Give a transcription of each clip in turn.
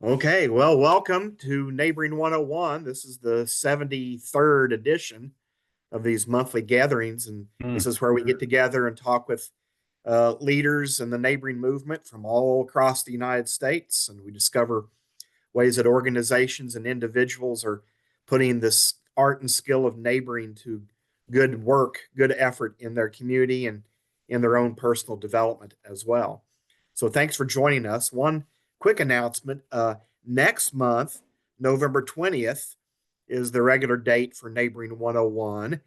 Okay, well, welcome to Neighboring 101. This is the 73rd edition of these monthly gatherings, and this Mm. is where we get together and talk with leaders in the neighboring movement from all across the United States, and we discover ways that organizations and individuals are putting this art and skill of neighboring to good work, good effort in their community and in their own personal development as well. So thanks for joining us. One quick announcement. Next month, November 20th, is the regular date for Neighboring 101.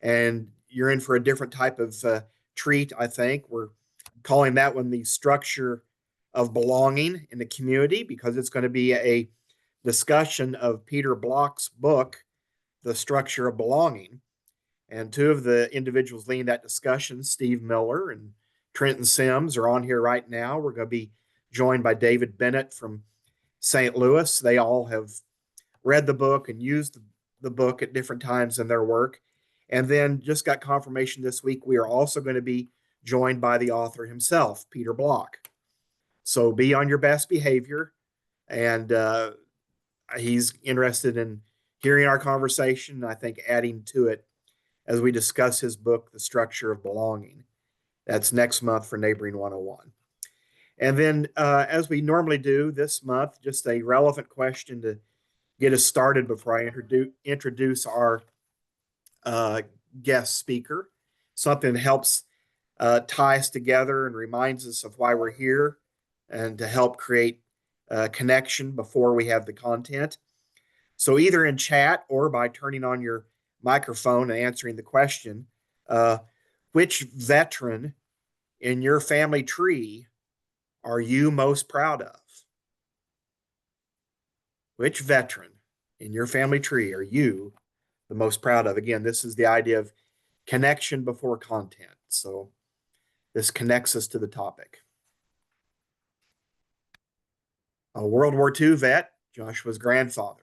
And you're in for a different type of treat, I think. We're calling that one the structure of belonging in the community because it's going to be a discussion of Peter Block's book, The Structure of Belonging. And two of the individuals leading that discussion, Steve Miller and Trenton Sims, are on here right now. We're going to be joined by David Bennett from St. Louis. They all have read the book and used the book at different times in their work. And then just got confirmation this week, we are also going to be joined by the author himself, Peter Block. So be on your best behavior. And he's interested in hearing our conversation, I think adding to it as we discuss his book, The Structure of Belonging. That's next month for Neighboring 101. And then, as we normally do this month, just a relevant question to get us started before I introduce our uh, guest speaker, something that helps tie us together and reminds us of why we're here and to help create a connection before we have the content. So, either in chat or by turning on your microphone and answering the question, uh, which veteran in your family tree are you most proud of? Which veteran in your family tree are you the most proud of? Again, this is the idea of connection before content. So this connects us to the topic. A World War II vet, Joshua's grandfather,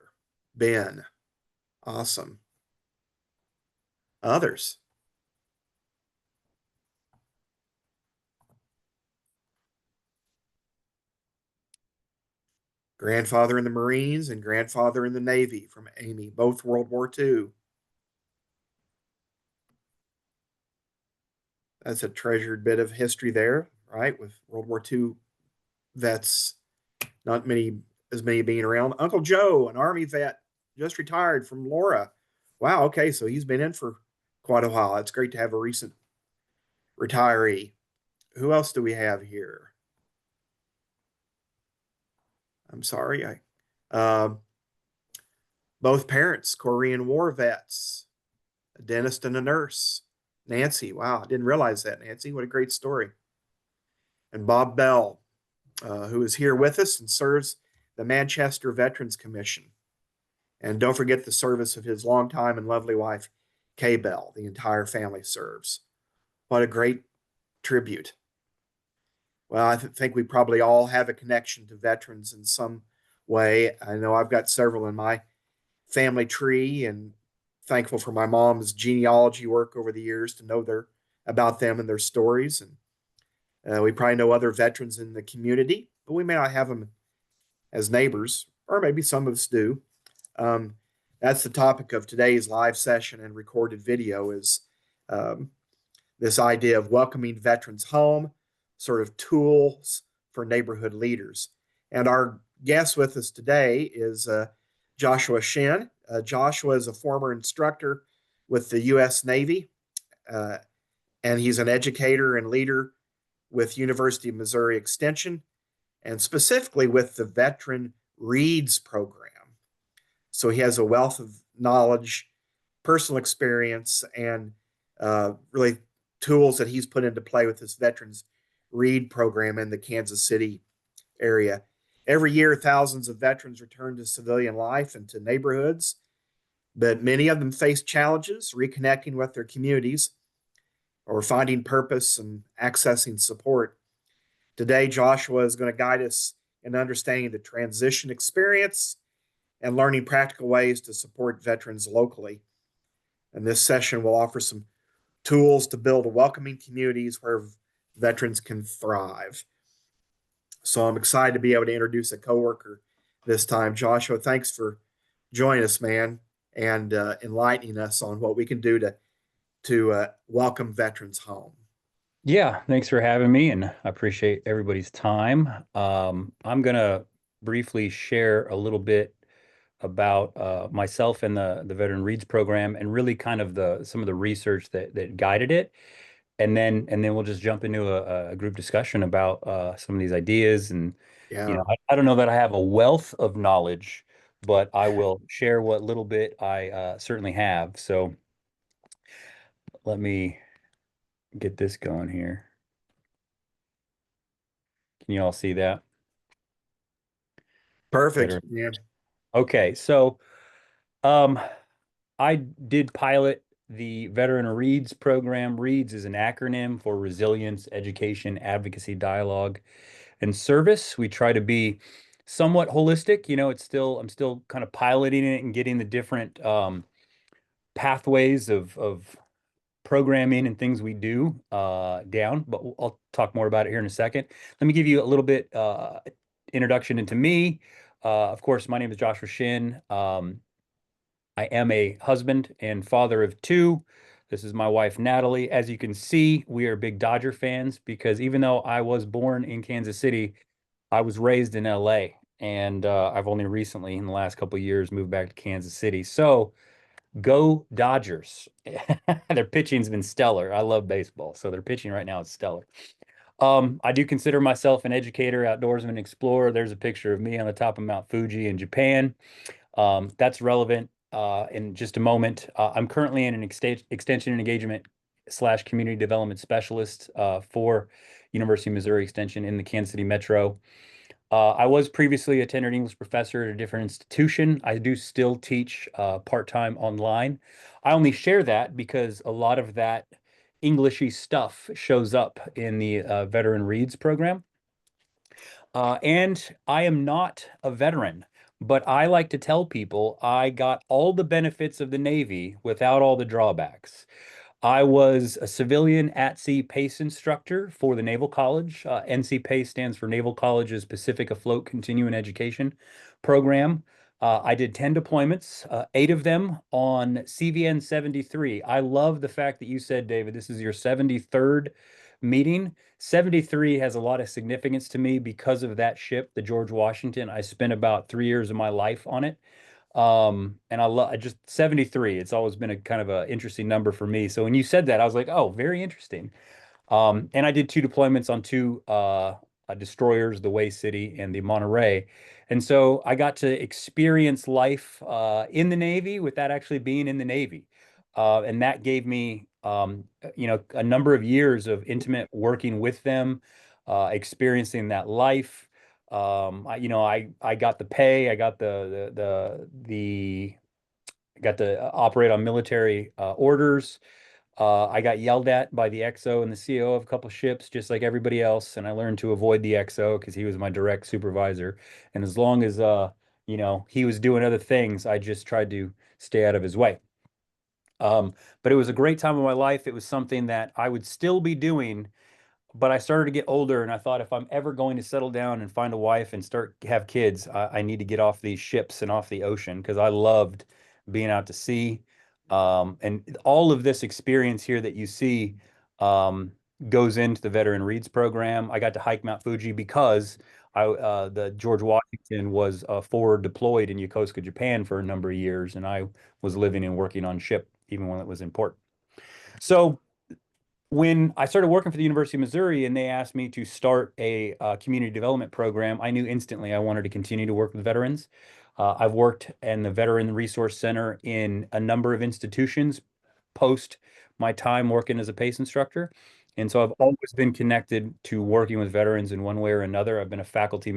Ben. Awesome. Others. Grandfather in the Marines and grandfather in the Navy from Amy, both World War II. That's a treasured bit of history there, right? With World War II vets, not many as many being around. Uncle Joe, an Army vet, just retired from Laura. Wow, okay, so he's been in for quite a while. It's great to have a recent retiree. Who else do we have here? I'm sorry, both parents, Korean War vets, a dentist and a nurse. Nancy, wow, I didn't realize that, Nancy. What a great story. And Bob Bell, who is here with us and serves the Manchester Veterans Commission. And don't forget the service of his longtime and lovely wife, Kay Bell. The entire family serves. What a great tribute. Well, I think we probably all have a connection to veterans in some way. I know I've got several in my family tree and thankful for my mom's genealogy work over the years to know about them and their stories. And we probably know other veterans in the community, but we may not have them as neighbors, or maybe some of us do. Um, that's the topic of today's live session and recorded video is um, this idea of welcoming veterans home, sort of tools for neighborhood leaders. And our guest with us today is Joshua Shinn. Joshua is a former instructor with the U.S. Navy, uh, and he's an educator and leader with University of Missouri Extension, and specifically with the Veteran R.E.A.D.S program. So he has a wealth of knowledge, personal experience, and really tools that he's put into play with this Veterans R.E.A.D program in the Kansas City area. Every year, thousands of veterans return to civilian life and to neighborhoods, but many of them face challenges reconnecting with their communities or finding purpose and accessing support. Today, Joshua is going to guide us in understanding the transition experience and learning practical ways to support veterans locally. And this session will offer some tools to build welcoming communities where veterans can thrive. So I'm excited to be able to introduce a coworker this time. Joshua, thanks for joining us, man, and enlightening us on what we can do to welcome veterans home. Yeah, thanks for having me, and I appreciate everybody's time. I'm gonna briefly share a little bit about myself and the Veteran Reads program, and really kind of the some of the research that guided it, and then we'll just jump into a group discussion about some of these ideas. And Yeah, I don't know that I have a wealth of knowledge, but I will share what little bit I certainly have. So let me get this going here. Can you all see that? perfect. Veteran. Yeah, Okay, so um, I did pilot the Veteran R.E.A.D.S program. R.E.A.D.S is an acronym for Resilience, Education, Advocacy, Dialogue, and Service. We try to be somewhat holistic. I'm still kind of piloting it and getting the different pathways of programming and things we do down, but I'll talk more about it here in a second. Let me give you a little bit introduction into me. Of course, my name is Joshua Shinn. I am a husband and father of two. This is my wife, Natalie. As you can see, we are big Dodger fans because even though I was born in Kansas City, I was raised in LA. And I've only recently, in the last couple of years, moved back to Kansas City. So go Dodgers. Their pitching's been stellar. I love baseball. So their pitching right now is stellar. I do consider myself an educator, outdoorsman, explorer. There's a picture of me on the top of Mount Fuji in Japan. That's relevant in just a moment. I'm currently in an extension and engagement slash community development specialist for University of Missouri Extension in the Kansas City Metro. I was previously a tenured English professor at a different institution. I do still teach part-time online. I only share that because a lot of that Englishy stuff shows up in the Veteran Reads program. And I am not a veteran, but I like to tell people I got all the benefits of the Navy without all the drawbacks. I was a civilian at-sea PACE instructor for the Naval College. NCP.A.C.E stands for Naval College's Pacific Afloat Continuing Education Program. I did 10 deployments, 8 of them on CVN 73. I love the fact that you said, David, this is your 73rd meeting. 73 has a lot of significance to me because of that ship, the George Washington. I spent about 3 years of my life on it. And I just 73. It's always been a kind of a interesting number for me. So when you said that, I was like, oh, very interesting. And I did 2 deployments on two destroyers, the Way City and the Monterey. And so I got to experience life in the Navy without actually being in the Navy. And that gave me, a number of years of intimate working with them, experiencing that life. I got the pay, I got the I got to operate on military orders. I got yelled at by the XO and the CO of a couple of ships, just like everybody else, and I learned to avoid the XO because he was my direct supervisor. And as long as he was doing other things, I just tried to stay out of his way. But it was a great time of my life. It was something that I would still be doing, but I started to get older, and I thought if I'm ever going to settle down and find a wife and start have kids, I need to get off these ships and off the ocean because I loved being out to sea. And all of this experience here that you see um, goes into the Veteran Reads program. I got to hike Mount Fuji because the George Washington was forward deployed in Yokosuka, Japan for a number of years, and I was living and working on ship even when it was in port. So when I started working for the University of Missouri and they asked me to start a community development program, I knew instantly I wanted to continue to work with veterans. I've worked in the Veteran Resource Center in a number of institutions post my time working as a PACE instructor. And so I've always been connected to working with veterans in one way or another. I've been a faculty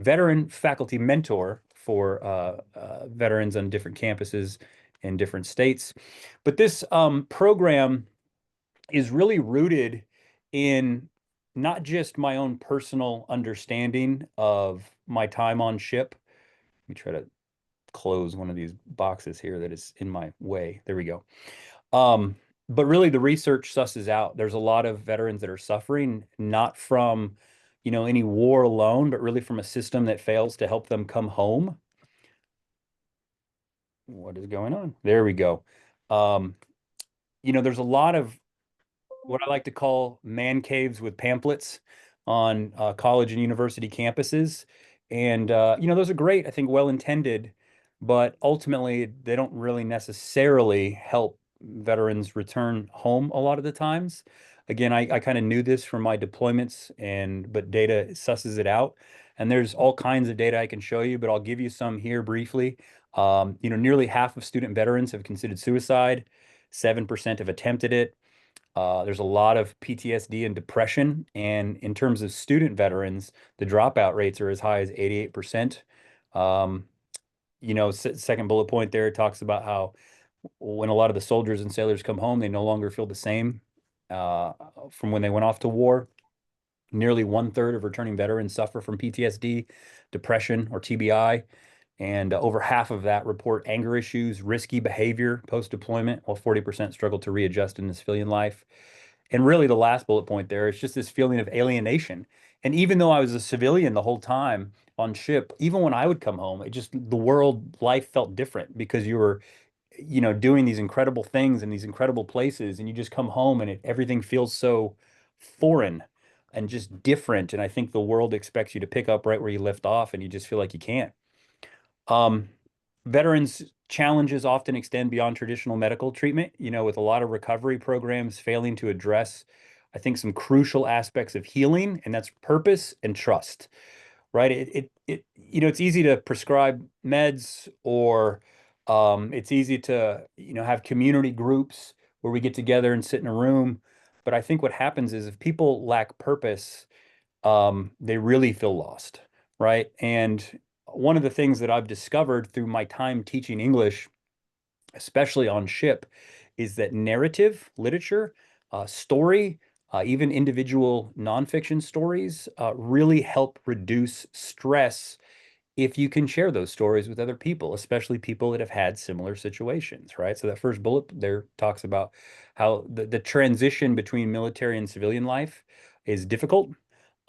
veteran faculty mentor for veterans on different campuses in different states. But this program is really rooted in not just my own personal understanding of my time on ship. Let me try to close one of these boxes here that is in my way. There we go. Um, but really, the research susses out there's a lot of veterans that are suffering not from any war alone, but really from a system that fails to help them come home. What is going on? There we go. Um, there's a lot of what I like to call man caves with pamphlets on college and university campuses. And, those are great, I think, well intended, but ultimately they don't really necessarily help veterans return home a lot of the times. Again, I kind of knew this from my deployments, but data susses it out. And there's all kinds of data I can show you, but I'll give you some here briefly. Nearly half of student veterans have considered suicide, 7% have attempted it. There's a lot of PTSD and depression. And in terms of student veterans, the dropout rates are as high as 88%. Um, second bullet point there talks about how when a lot of the soldiers and sailors come home, they no longer feel the same uh, from when they went off to war. Nearly 1/3 of returning veterans suffer from PTSD, depression, or TBI. And over half of that report anger issues, risky behavior post-deployment, while 40% struggle to readjust in the civilian life. And really, the last bullet point there is just this feeling of alienation. And even though I was a civilian the whole time on ship, even when I would come home, the world life felt different because you were, doing these incredible things in these incredible places, and you just come home and everything feels so foreign and just different. And I think the world expects you to pick up right where you left off, and you just feel like you can't. Um, Veterans challenges often extend beyond traditional medical treatment, with a lot of recovery programs failing to address, I think, some crucial aspects of healing, and that's purpose and trust, right? It's easy to prescribe meds, or it's easy to, have community groups where we get together and sit in a room. But I think what happens is if people lack purpose, they really feel lost, right? And one of the things that I've discovered through my time teaching English, especially on ship, is that narrative literature, story, even individual nonfiction stories really help reduce stress if you can share those stories with other people, especially people that have had similar situations, right? So that first bullet there talks about how the transition between military and civilian life is difficult.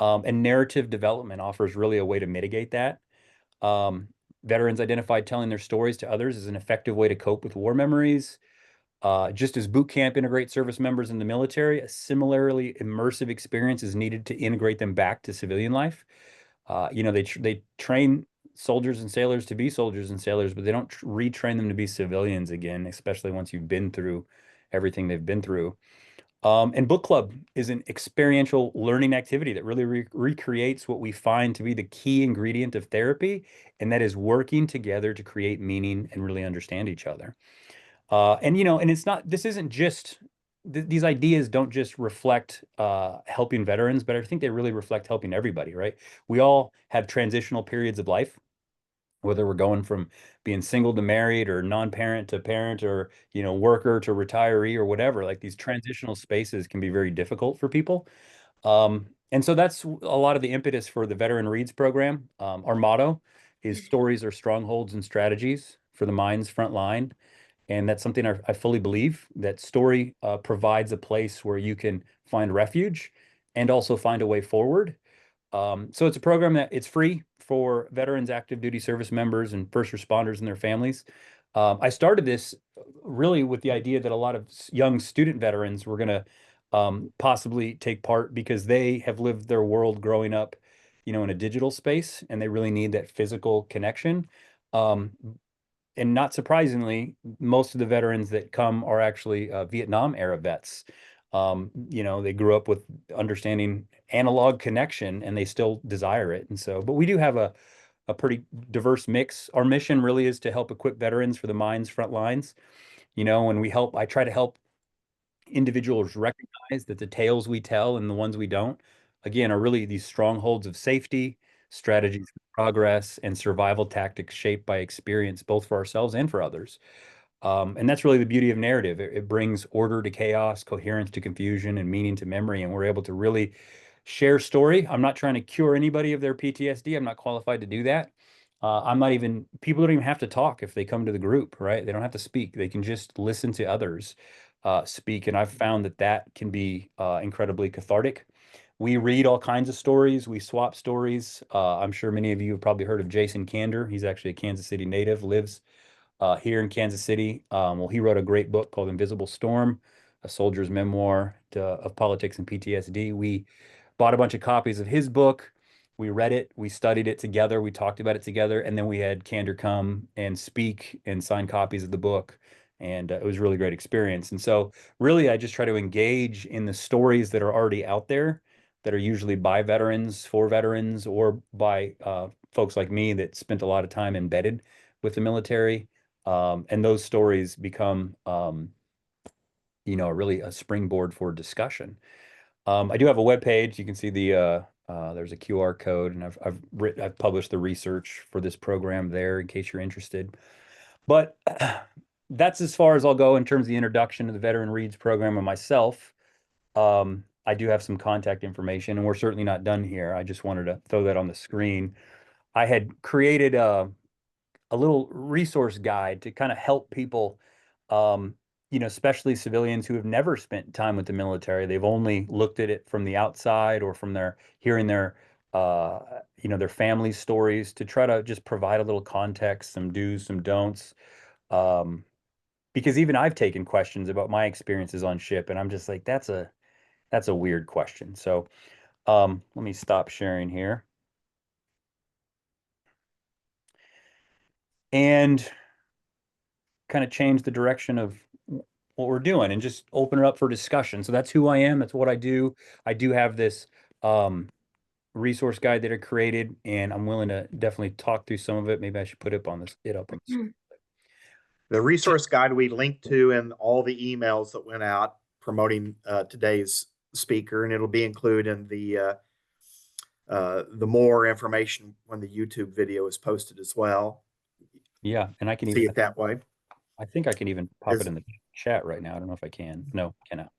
And narrative development offers really a way to mitigate that. Um, Veterans identified telling their stories to others as an effective way to cope with war memories. Just as boot camp integrates service members in the military, a similarly immersive experience is needed to integrate them back to civilian life. They train soldiers and sailors to be soldiers and sailors, but they don't retrain them to be civilians again, especially once you've been through everything they've been through. And book club is an experiential learning activity that really recreates what we find to be the key ingredient of therapy, and that is working together to create meaning and really understand each other. And it's not, this isn't just, these ideas don't just reflect helping veterans, but I think they really reflect helping everybody, right? We all have transitional periods of life, whether we're going from being single to married, or non-parent to parent, or worker to retiree, or whatever. Like, these transitional spaces can be very difficult for people. And so that's a lot of the impetus for the Veteran Reads program. Our motto is stories are strongholds and strategies for the mind's front line. And that's something I fully believe, that story provides a place where you can find refuge and also find a way forward. So it's a program that it's free for veterans, active duty service members, and first responders and their families. I started this really with the idea that a lot of young student veterans were going to possibly take part because they have lived their world growing up, in a digital space, and they really need that physical connection. Um, and not surprisingly, most of the veterans that come are actually Vietnam era vets. They grew up with understanding analog connection, and they still desire it. And so, but we do have a pretty diverse mix. Our mission really is to help equip veterans for the mind's front lines. And I try to help individuals recognize that the tales we tell and the ones we don't, again, are really these strongholds of safety, strategies for progress, and survival tactics shaped by experience, both for ourselves and for others. And that's really the beauty of narrative. It brings order to chaos, coherence to confusion, and meaning to memory. And we're able to really share story. I'm not trying to cure anybody of their PTSD. I'm not qualified to do that. People don't even have to talk if they come to the group, right? They don't have to speak. They can just listen to others speak. And I've found that can be incredibly cathartic. We read all kinds of stories. We swap stories. I'm sure many of you have probably heard of Jason Kander. He's actually a Kansas City native, lives here in Kansas City. Well, he wrote a great book called Invisible Storm, a soldier's memoir of politics and PTSD. We bought a bunch of copies of his book. We read it, we studied it together, we talked about it together, and then we had Kander come and speak and sign copies of the book. And it was a really great experience. And so, really, I just try to engage in the stories that are already out there, that are usually by veterans, for veterans, or by folks like me that spent a lot of time embedded with the military. And those stories become, really a springboard for discussion. I do have a web page. You can see there's a QR code, and I've published the research for this program there in case you're interested. But that's as far as I'll go in terms of the introduction to the Veteran Reads program and myself. I do have some contact information, and we're certainly not done here. I just wanted to throw that on the screen. I had created a little resource guide to kind of help people, especially civilians who have never spent time with the military. They've only looked at it from the outside or from hearing their family stories, to try to just provide a little context, some do's, some don'ts. Um, because even I've taken questions about my experiences on ship, and I'm just like, that's a weird question. So, let me stop sharing here. And kind of change the direction of what we're doing and just open it up for discussion. So that's who I am. That's what I do. I do have this resource guide that I created, and I'm willing to definitely talk through some of it. Maybe I should put it up on the screen. The resource guide we linked to in all the emails that went out promoting today's speaker, and it'll be included in the more information when the YouTube video is posted as well. Yeah, and I can See even, it that way. I think I can even pop it Is in the chat right now. I don't know if I can. No, cannot.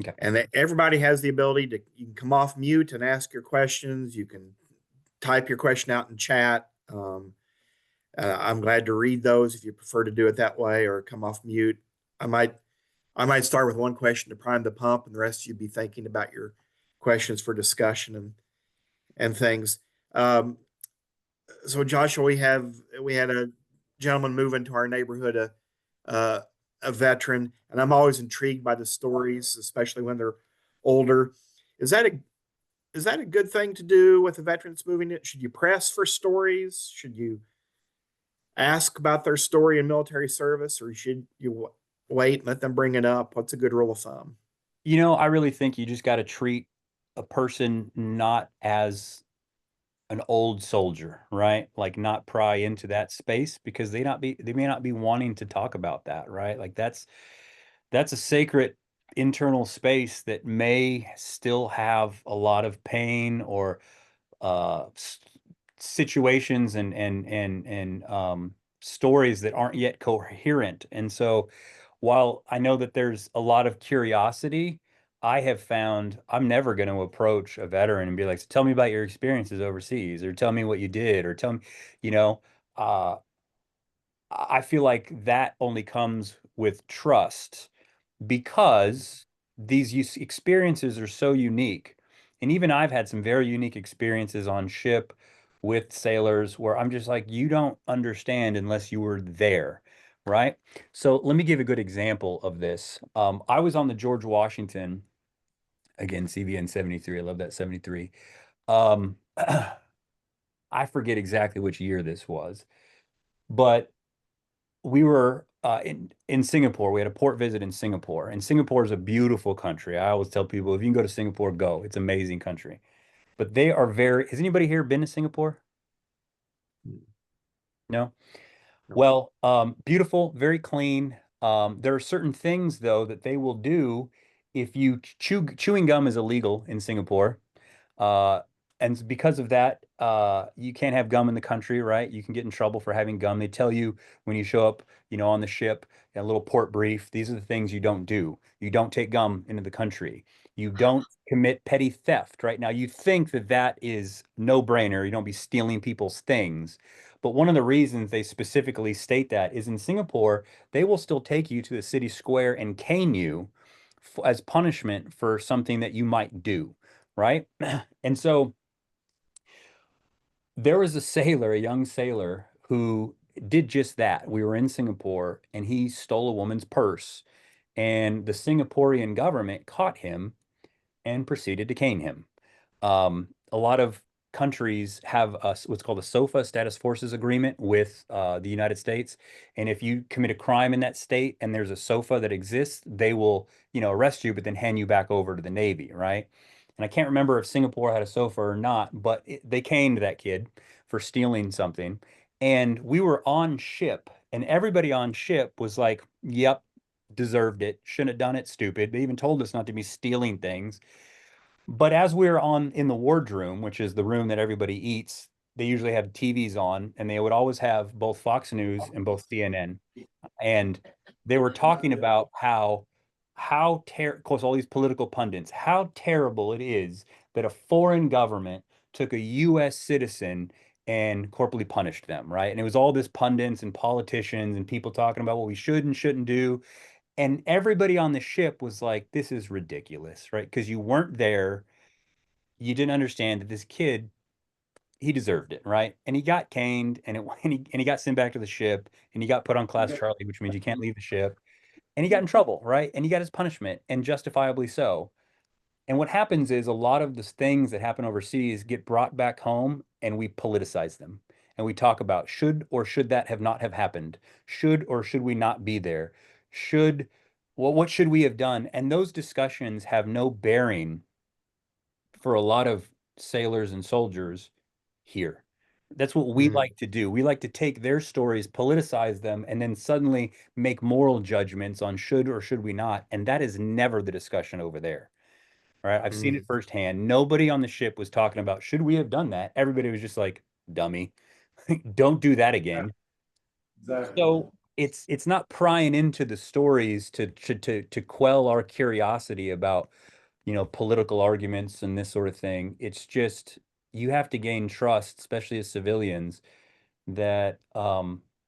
Okay. and that everybody has the ability to, you can come off mute and ask your questions. You can type your question out in chat. I'm glad to read those if you prefer to do it that way, or come off mute. I might I might start with one question to prime the pump, and the rest of you be thinking about your questions for discussion and things. Um, so Joshua, we had a gentleman move into our neighborhood, uh, a veteran, and I'm always intrigued by the stories, especially when they're older. Is that a is that a good thing to do with a veteran that's moving in? Should you press for stories? Should you ask about their story in military service, or should you wait and let them bring it up? What's a good rule of thumb? I really think you just got to treat a person not as an old soldier, right? Like, not pry into that space, because they may not be wanting to talk about that, right? Like, that's a sacred internal space that may still have a lot of pain, or situations and stories that aren't yet coherent. And so, while I know that there's a lot of curiosity, I have found I'm never going to approach a veteran and be like, "So tell me about your experiences overseas," or "Tell me what you did," or "Tell me," you know, uh, I feel like that only comes with trust, because these experiences are so unique. And even I've had some very unique experiences on ship with sailors where I'm just like, you don't understand unless you were there, right? So let me give a good example of this. I was on the George Washington, again, CVN 73. I love that 73. Um, I forget exactly which year this was, but we were in Singapore. We had a port visit in Singapore, and Singapore is a beautiful country. I always tell people, if you can go to Singapore, go. It's an amazing country. But they are very. Has anybody here been to Singapore? No. No. Well, beautiful, very clean. There are certain things though that they will do if you chewing gum is illegal in Singapore. Uh, and because of that, you can't have gum in the country, right? You can get in trouble for having gum. They tell you when you show up, on the ship, a little port brief. These are the things you don't do. You don't take gum into the country. You don't commit petty theft, right? Now, you think that that is no brainer. You don't be stealing people's things. But one of the reasons they specifically state that is, in Singapore, they will still take you to the city square and cane you as punishment for something that you might do, right? And so there was a sailor, a young sailor, who did just that. We were in Singapore and he stole a woman's purse, and the Singaporean government caught him and proceeded to cane him. A lot of countries have what's called a SOFA, Status Forces Agreement, with the United States. And if you commit a crime in that state and there's a SOFA that exists, they will, arrest you, but then hand you back over to the Navy, right? And I can't remember if Singapore had a SOFA or not, but they caned that kid for stealing something. And we were on ship, and everybody on ship was like, yep, deserved it. Shouldn't have done it, stupid. They even told us not to be stealing things. But as we were on in the wardroom, which is the room that everybody eats, they usually have TVs on, and they would always have both Fox News and both CNN. And they were talking about of course, all these political pundits, how terrible it is that a foreign government took a US citizen and corporally punished them, right? And it was all this pundits and politicians and people talking about what we should and shouldn't do. And everybody on the ship was like, this is ridiculous, right? Because you weren't there. You didn't understand that this kid, he deserved it, right? And he got caned, and he got sent back to the ship, and he got put on Class Charlie, which means you can't leave the ship. And he got in trouble, right? And he got his punishment, and justifiably so. And what happens is a lot of the things that happen overseas get brought back home, and we politicize them. And we talk about should or should that have not have happened? Should or should we not be there? Should what should we have done? And those discussions have no bearing for a lot of sailors and soldiers here. That's what we Mm, like to do. We like to take their stories, politicize them, and then suddenly make moral judgments on should or should we not. And that is never the discussion over there. All right. I've seen it mm, firsthand. Nobody on the ship was talking about should we have done that. Everybody was just like, dummy, don't do that Yeah, again. exactly. So it's not prying into the stories to quell our curiosity about, political arguments and this sort of thing. It's just you have to gain trust, especially as civilians, that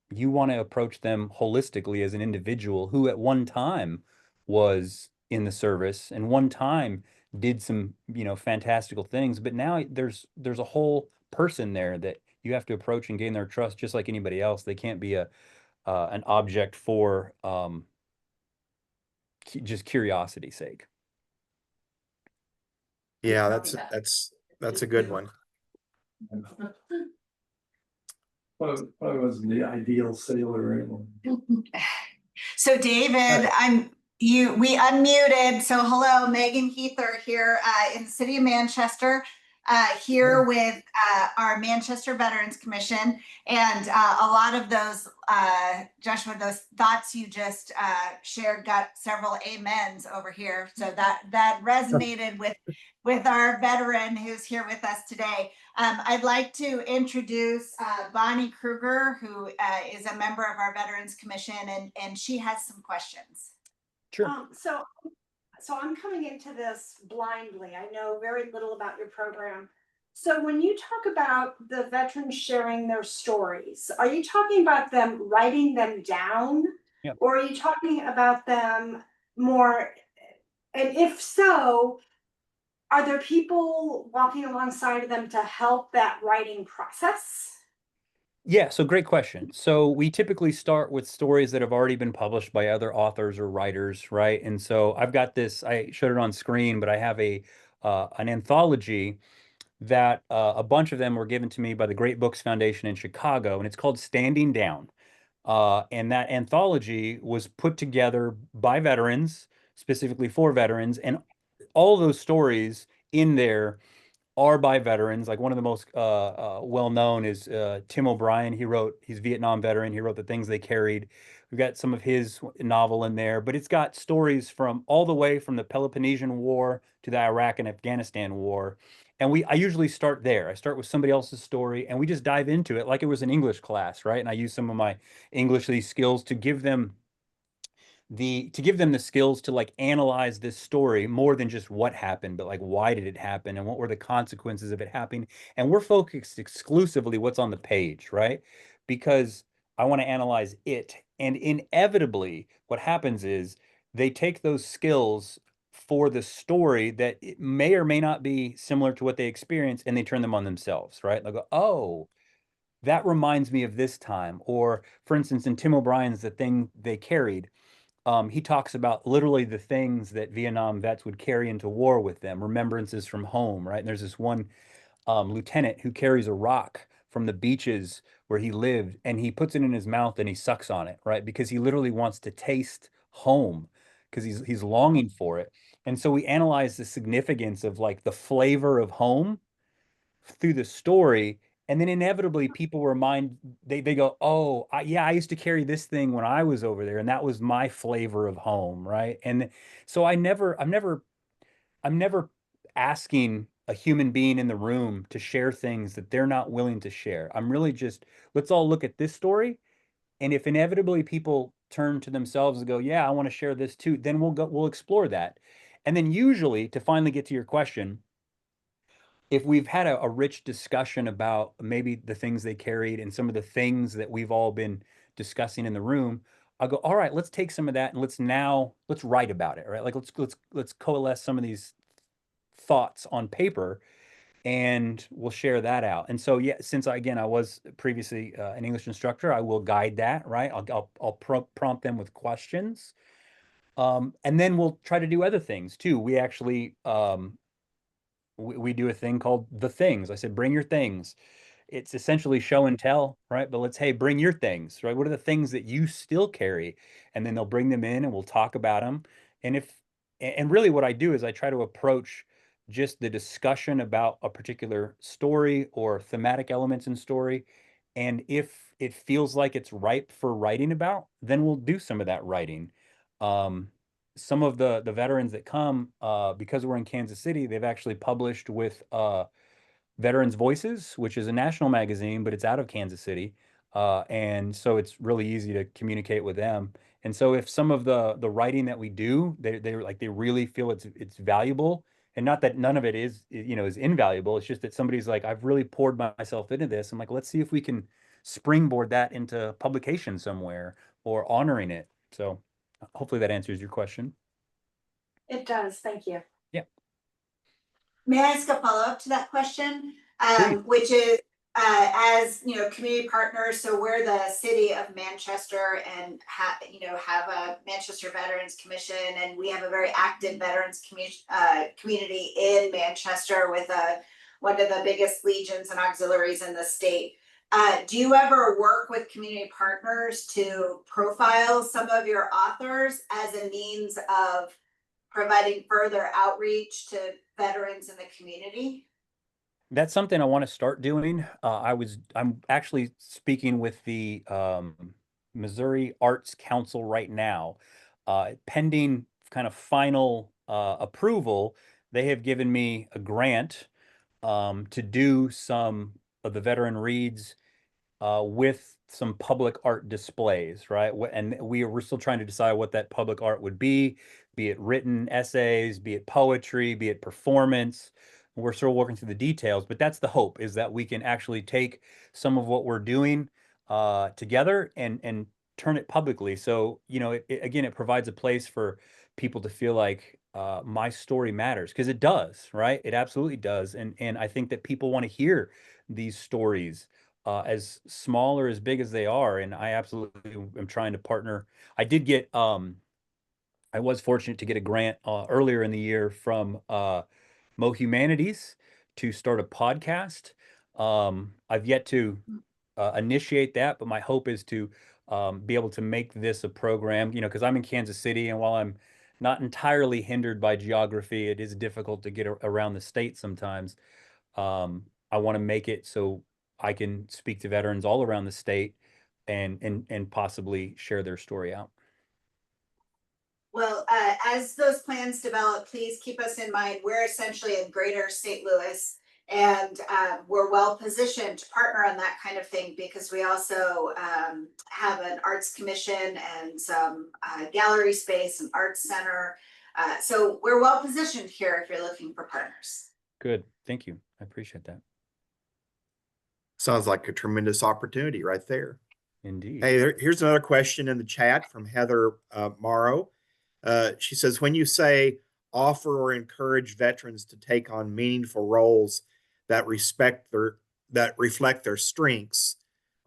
you want to approach them holistically as an individual who at one time was in the service and one time did some, fantastical things, but now there's a whole person there that you have to approach and gain their trust just like anybody else. They can't be a an object for just curiosity's sake. yeah, that's a good one. What was the ideal sailor? So David, we unmuted. So hello, Megan Heather here in the city of Manchester, here with our Manchester Veterans Commission. And a lot of those, Joshua, those thoughts you just shared got several amens over here. So that resonated with our veteran who's here with us today. I'd like to introduce Bonnie Kruger, who is a member of our Veterans Commission, and she has some questions. Sure. So I'm coming into this blindly. I know very little about your program. So when you talk about the veterans sharing their stories, are you talking about them writing them down? Yep. Or are you talking about them more? And if so, are there people walking alongside of them to help that writing process? Yeah, so great question. So we typically start with stories that have already been published by other authors or writers, right? And so I've got this, I showed it on screen, but I have an anthology that a bunch of them were given to me by the Great Books Foundation in Chicago, and it's called Standing Down. And that anthology was put together by veterans, specifically for veterans, and all those stories in there are by veterans. Like one of the most well known is Tim O'Brien. He's a Vietnam veteran. He wrote The Things They Carried. We've got some of his novel in there, but it's got stories from all the way from the Peloponnesian War to the Iraq and Afghanistan War. And I usually start there. I start with somebody else's story and we just dive into it like it was an English class, right? And I use some of my English skills to give them the skills to like analyze this story more than just what happened, but like why did it happen and what were the consequences of it happening. And we're focused exclusively what's on the page, right? Because I want to analyze it. And inevitably what happens is they take those skills for the story that it may or may not be similar to what they experience, and they turn them on themselves, right? They'll go, oh, that reminds me of this time. Or for instance, in Tim O'Brien's The Thing They Carried, he talks about literally the things that Vietnam vets would carry into war with them, remembrances from home, right? And there's this one lieutenant who carries a rock from the beaches where he lived, and he puts it in his mouth and he sucks on it, right? Because he literally wants to taste home, because he's longing for it. And so we analyze the significance of like the flavor of home through the story. And then inevitably people remind, they go, oh, yeah, I used to carry this thing when I was over there, and that was my flavor of home, right? And so I'm never asking a human being in the room to share things that they're not willing to share. I'm really just, let's all look at this story. And if inevitably people turn to themselves and go, yeah, I want to share this too, then we'll explore that. And then usually, to finally get to your question, if we've had a rich discussion about maybe the things they carried and some of the things that we've all been discussing in the room, I'll go, all right, let's take some of that and let's write about it, right? Like let's coalesce some of these thoughts on paper, and we'll share that out. And so, yeah, since I was previously an English instructor, I will guide that, right? I'll prompt them with questions. And then we'll try to do other things too. We actually, we do a thing called the things. I said, bring your things. It's essentially show and tell, right? But hey, bring your things, right? What are the things that you still carry? And then they'll bring them in and we'll talk about them. And really what I do is I try to approach just the discussion about a particular story or thematic elements in story. And if it feels like it's ripe for writing about, then we'll do some of that writing. Some of the veterans that come, because we're in Kansas City, they've actually published with Veterans Voices, which is a national magazine, but it's out of Kansas City. And so it's really easy to communicate with them. And so if some of the writing that we do, they really feel it's valuable, and not that none of it is invaluable. It's just that somebody's like, I've really poured myself into this. I'm like, let's see if we can springboard that into publication somewhere or honoring it. So hopefully that answers your question. It does, thank you. Yeah. May I ask a follow-up to that question? Please. Which is, as you know, community partners, so we're the city of Manchester and have a Manchester Veterans Commission, and we have a very active veterans community in Manchester with one of the biggest legions and auxiliaries in the state. Do you ever work with community partners to profile some of your authors as a means of providing further outreach to veterans in the community? That's something I want to start doing. I'm actually speaking with the Missouri Arts Council right now. Pending kind of final approval, they have given me a grant to do some of the veteran reads with some public art displays, right? And we're still trying to decide what that public art would be it written essays, be it poetry, be it performance. We're still working through the details, but that's the hope, is that we can actually take some of what we're doing together and turn it publicly. So, again, it provides a place for people to feel like my story matters, because it does, right? It absolutely does. And I think that people want to hear these stories, as small or as big as they are. And I absolutely am trying to partner. I was fortunate to get a grant earlier in the year from Mo Humanities to start a podcast. I've yet to initiate that, but my hope is to be able to make this a program, because I'm in Kansas City, and while I'm not entirely hindered by geography, it is difficult to get around the state sometimes. I want to make it so I can speak to veterans all around the state and possibly share their story out. Well, as those plans develop, please keep us in mind. We're essentially in greater St. Louis, and we're well positioned to partner on that kind of thing, because we also have an arts commission and some gallery space and arts center. So we're well positioned here if you're looking for partners. Good. Thank you. I appreciate that. Sounds like a tremendous opportunity right there. Indeed. Hey, here's another question in the chat from Heather Morrow. She says, when you say offer or encourage veterans to take on meaningful roles that reflect their strengths,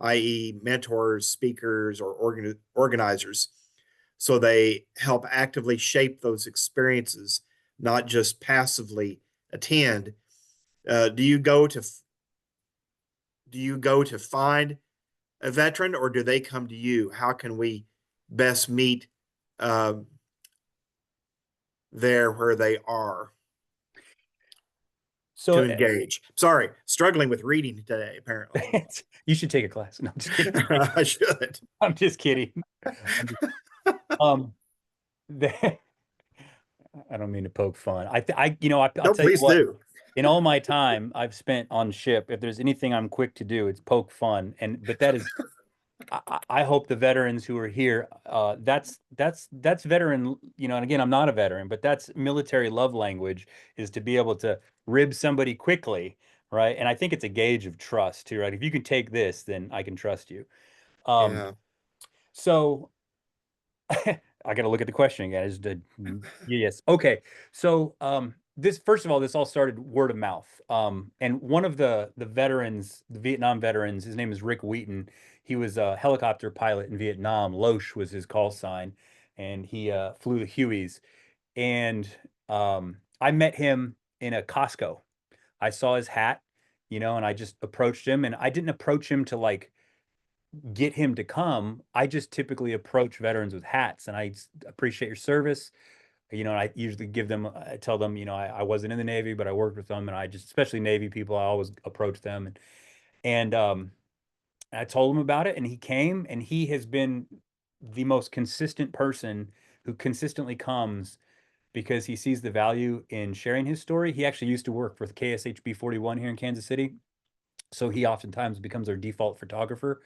i.e., mentors, speakers, or organizers. So they help actively shape those experiences, not just passively attend. Do you go to find a veteran, or do they come to you? How can we best meet uh, there where they are So to engage? Sorry, struggling with reading today, apparently. you should take a class. No, I'm just kidding. I should. I'm just kidding. Um, the, I don't mean to poke fun. I'll No, tell you please what. do. In all my time I've spent on ship, if there's anything I'm quick to do, it's poke fun. But that is, I hope the veterans who are here, that's veteran, and again, I'm not a veteran, but that's military love language, is to be able to rib somebody quickly, right? And I think it's a gauge of trust too, right? If you can take this, then I can trust you. Yeah. So I got to look at the question again. Yes. Okay. So this, first of all, this all started word of mouth. And one of the veterans, the Vietnam veterans, his name is Rick Wheaton. He was a helicopter pilot in Vietnam. Loesch was his call sign, and he flew the Hueys. And I met him in a Costco. I saw his hat, and I just approached him, and I didn't approach him to like get him to come. I just typically approach veterans with hats, and I appreciate your service. And I usually I tell them, I wasn't in the Navy, but I worked with them, and I just, especially Navy people, I always approach them. And I told him about it, and he came, and he has been the most consistent person who consistently comes because he sees the value in sharing his story. He actually used to work for the KSHB 41 here in Kansas City, so he oftentimes becomes our default photographer.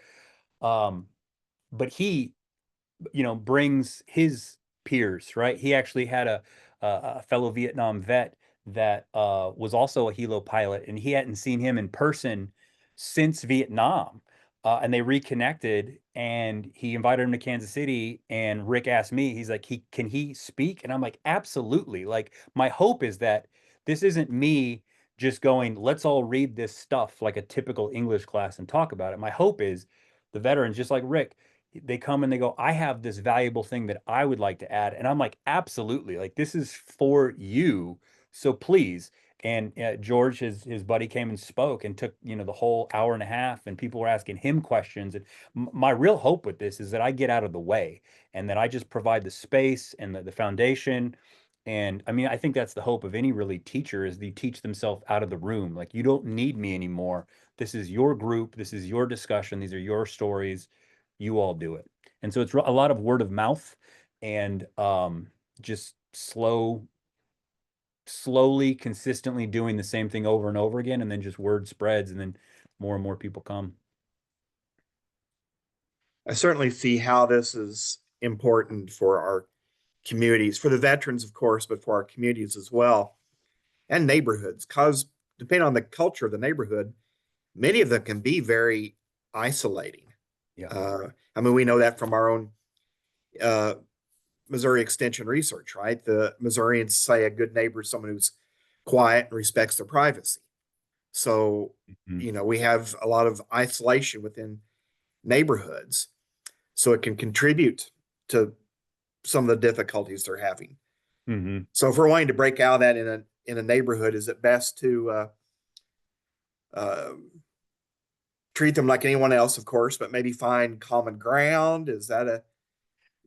Um, but he, brings his peers, right? He actually had a fellow Vietnam vet that was also a helo pilot, and he hadn't seen him in person since Vietnam. And they reconnected, and he invited him to Kansas City. And Rick asked me, he's like, can he speak? And I'm like, absolutely. Like, my hope is that this isn't me just going, let's all read this stuff like a typical English class and talk about it. My hope is the veterans, just like Rick, they come and they go, I have this valuable thing that I would like to add. And I'm like, absolutely. Like, this is for you. So please. And George, his buddy, came and spoke and took, the whole hour and a half, and people were asking him questions. And my real hope with this is that I get out of the way, and that I just provide the space and the foundation. And I mean, I think that's the hope of any really teacher, is they teach themselves out of the room. Like, you don't need me anymore. This is your group. This is your discussion. These are your stories. You all do it. And so it's a lot of word of mouth, and just slowly, consistently doing the same thing over and over again. And then just word spreads, and then more and more people come. I certainly see how this is important for our communities, for the veterans, of course, but for our communities as well, and neighborhoods, because depending on the culture of the neighborhood, many of them can be very isolating. Yeah. I mean, we know that from our own uh, Missouri Extension research, right? The Missourians say a good neighbor is someone who's quiet and respects their privacy. So, Mhm. we have a lot of isolation within neighborhoods. So it can contribute to some of the difficulties they're having. Mhm. So if we're wanting to break out of that in a neighborhood, is it best to uh, treat them like anyone else, of course, but maybe find common ground? Is that a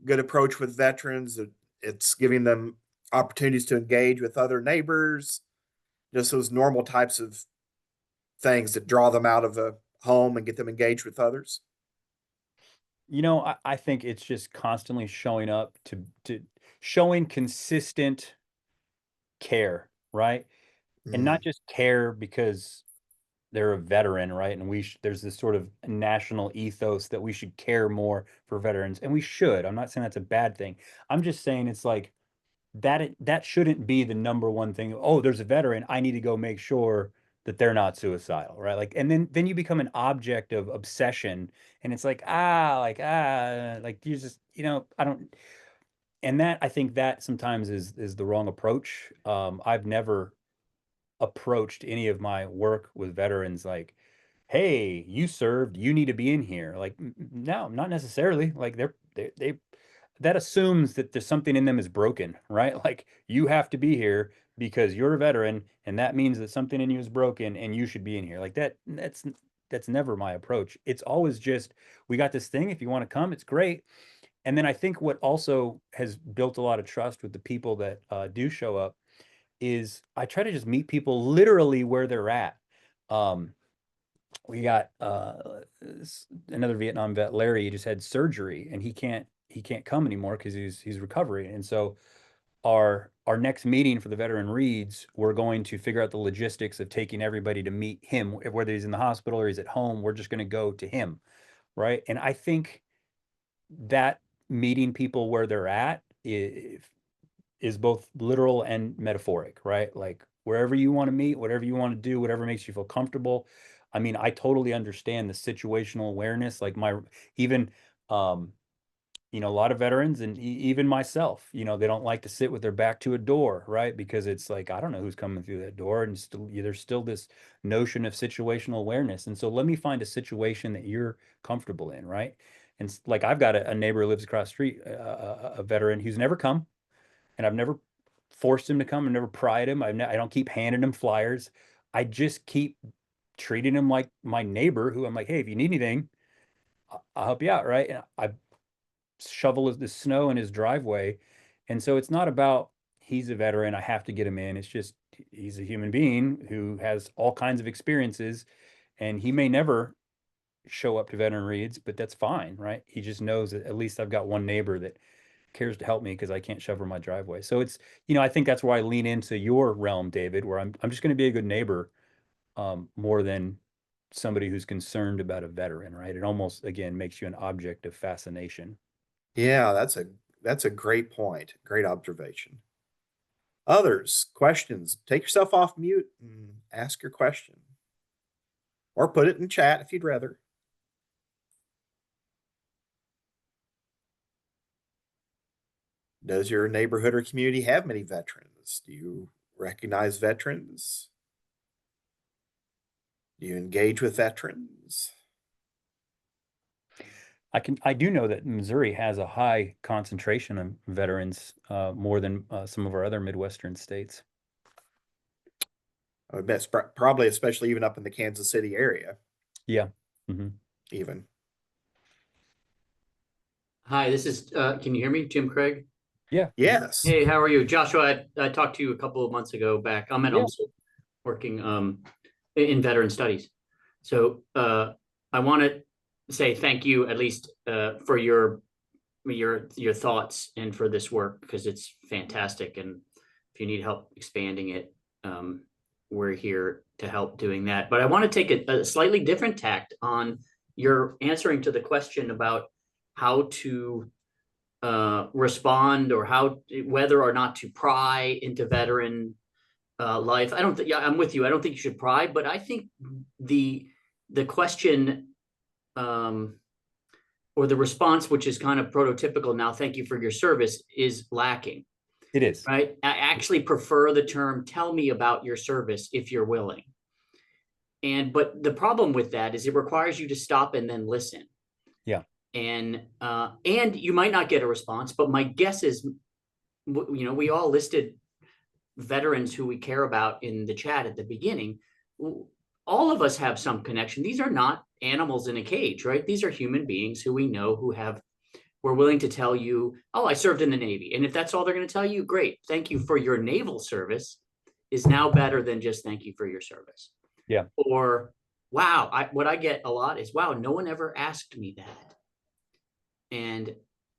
good approach with veterans? It's giving them opportunities to engage with other neighbors, just those normal types of things that draw them out of a home and get them engaged with others. I think it's just constantly showing up to showing consistent care, right? And not Mm. just care because they're a veteran, right? And there's this sort of national ethos that we should care more for veterans, and we should. I'm not saying that's a bad thing. I'm just saying it's like that shouldn't be the number one thing. Oh, there's a veteran, I need to go make sure that they're not suicidal, right? Like, and then you become an object of obsession, and it's like, like you just, I don't. And that, I think that sometimes is the wrong approach. I've never approached any of my work with veterans like, hey, you served, you need to be in here. Like, no, not necessarily. Like they that assumes that there's something in them is broken, right? Like you have to be here because you're a veteran, and that means that something in you is broken and you should be in here. Like that's never my approach. It's always just, we got this thing. If you want to come, it's great. And then I think what also has built a lot of trust with the people that do show up is I try to just meet people literally where they're at. We got another Vietnam vet, Larry. He just had surgery and he can't come anymore because he's recovering. And so our next meeting for the veteran reads, we're going to figure out the logistics of taking everybody to meet him, whether he's in the hospital or he's at home. We're just going to go to him, right? And I think that meeting people where they're at is both literal and metaphoric, right? Like wherever you want to meet, whatever you want to do, whatever makes you feel comfortable. I mean, I totally understand the situational awareness. Like even, a lot of veterans and even myself, they don't like to sit with their back to a door, right? Because it's like, I don't know who's coming through that door. And there's still this notion of situational awareness. And so let me find a situation that you're comfortable in, right? And like, I've got a neighbor who lives across the street, a veteran who's never come, and I've never forced him to come. I've never pried him. I don't keep handing him flyers. I just keep treating him like my neighbor, who I'm like, hey, if you need anything, I'll help you out, right? And I shovel the snow in his driveway. And so it's not about he's a veteran, I have to get him in. It's just he's a human being who has all kinds of experiences, and he may never show up to veteran reads, but that's fine, right? He just knows that at least I've got one neighbor that cares to help me because I can't shovel my driveway. So it's, I think that's where I lean into your realm, David, where I'm just going to be a good neighbor, more than somebody who's concerned about a veteran, right? It almost, again, makes you an object of fascination. Yeah, that's a great point. Great observation. Others, questions. Take yourself off mute and ask your question. Or put it in chat if you'd rather. Does your neighborhood or community have many veterans? Do you recognize veterans? Do you engage with veterans? I do know that Missouri has a high concentration of veterans, more than some of our other Midwestern states. I would bet probably, especially even up in the Kansas City area. Yeah. Mm-hmm. Even. Hi, this is, can you hear me? Jim Craig? Yeah. Yes. Hey, how are you? Joshua, I talked to you a couple of months ago back. I'm at UMSL working in veteran studies. So I want to say thank you at least for your thoughts and for this work, because it's fantastic. And if you need help expanding it, we're here to help doing that. But I want to take a slightly different tact on your answering to the question about how to respond, or whether or not to pry into veteran life. I don't think, I'm with you. I don't think you should pry, but I think the question or the response, which is kind of prototypical now, thank you for your service, is lacking. It is. Right. I actually prefer the term, tell me about your service if you're willing. But the problem with that is it requires you to stop and then listen. Yeah. And you might not get a response, but my guess is, we all listed veterans who we care about in the chat at the beginning. All of us have some connection. These are not animals in a cage, right? These are human beings who we know, we're willing to tell you, oh, I served in the Navy. And if that's all they're going to tell you, great. Thank you for your naval service is now better than just thank you for your service. Yeah. Or, wow, what I get a lot is, wow, no one ever asked me that. And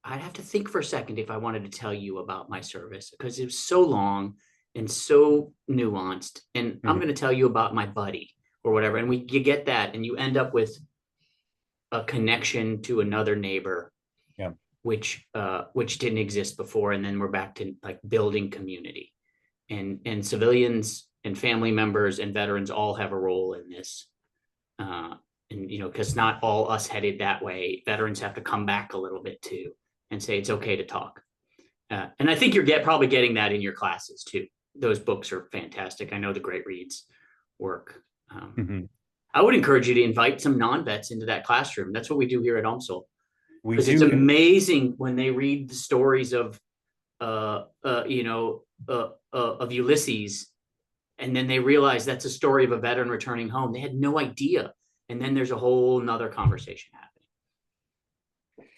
I'd have to think for a second if I wanted to tell you about my service, because it was so long and so nuanced. And I'm going to tell you about my buddy or whatever. And you get that, and you end up with a connection to another neighbor, which didn't exist before. And then we're back to like building community, and civilians and family members and veterans all have a role in this. And, because not all us headed that way. Veterans have to come back a little bit too and say, it's okay to talk. And I think you're probably getting that in your classes too. Those books are fantastic. I know the Great Reads work. Mhm. I would encourage you to invite some non-vets into that classroom. That's what we do here at Umsel. We Because it's do. amazing when they read the stories of of Ulysses, and then they realize that's a story of a veteran returning home. They had no idea. And then there's a whole nother conversation happening.